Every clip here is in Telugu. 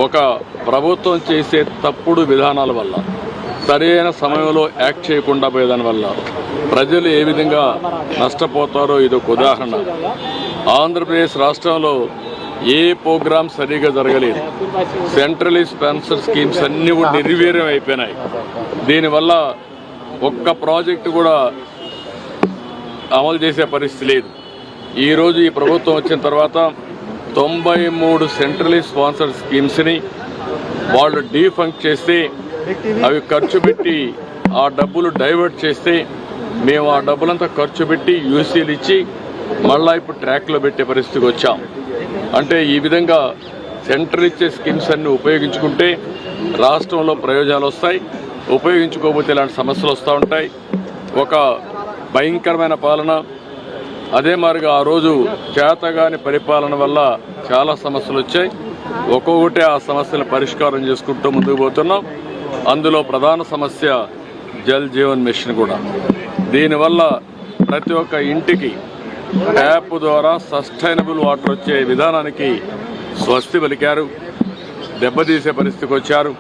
ఒక ప్రభుత్వం చేసే తప్పుడు విధానాల వల్ల, సరైన సమయంలో యాక్ట్ చేయకుండా పోయేదాని వల్ల ప్రజలు ఏ విధంగా నష్టపోతారో ఇదొక ఉదాహరణ. ఆంధ్రప్రదేశ్ రాష్ట్రంలో ఏ ప్రోగ్రాం సరిగా జరగలేదు. సెంట్రలీ స్పాన్సర్ స్కీమ్స్ అన్నీ కూడా నిర్వీర్యం అయిపోయినాయి. దీనివల్ల ఒక్క ప్రాజెక్టు కూడా అమలు చేసే పరిస్థితి లేదు. ఈరోజు ఈ ప్రభుత్వం వచ్చిన తర్వాత 93 సెంట్రలీ స్పాన్సర్డ్ స్కీమ్స్ని వాళ్ళు డీఫంక్ట్ చేస్తే, అవి ఖర్చు పెట్టి ఆ డబ్బులు డైవర్ట్ చేస్తే, మేము ఆ డబ్బులంతా ఖర్చు పెట్టి యూసీలు ఇచ్చి మళ్ళా ఇప్పుడు ట్రాక్లో పెట్టే పరిస్థితికి వచ్చాం. అంటే ఈ విధంగా సెంట్రల్ ఇచ్చే స్కీమ్స్ అన్ని ఉపయోగించుకుంటే రాష్ట్రంలో ప్రయోజనాలు వస్తాయి, ఉపయోగించుకోకపోతే ఇలాంటి సమస్యలు వస్తూ ఉంటాయి. ఒక భయంకరమైన పాలన. అదే మాదిరిగా ఆ రోజు చేతగాని పరిపాలన వల్ల చాలా సమస్యలు వచ్చాయి. ఒక్కొక్కటి ఆ సమస్యలను పరిష్కారం చేసుకుంటూ ముందుకు పోతున్నాం. అందులో ప్రధాన సమస్య జల్ జీవన్ మిషన్ కూడా. దీనివల్ల ప్రతి ఒక్క ఇంటికి ట్యాప్ ద్వారా సస్టైనబుల్ వాటర్ వచ్చే విధానానికి స్వస్తి పలికారు. దెబ్బతీసే పరిస్థితికి వచ్చారు.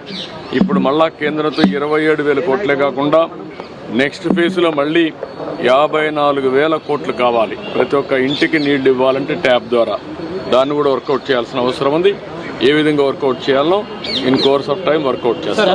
ఇప్పుడు మళ్ళా కేంద్రంతో 27,000 కోట్లే కాకుండా నెక్స్ట్ ఫేజ్లో మళ్ళీ 54,000 కోట్లు కావాలి. ప్రతి ఒక్క ఇంటికి నీళ్లు ఇవ్వాలంటే ట్యాప్ ద్వారా. దాన్ని కూడా వర్కౌట్ చేయాల్సిన అవసరం ఉంది. ఏ విధంగా వర్కౌట్ చేయాలో in course of time workout చేస్తాం.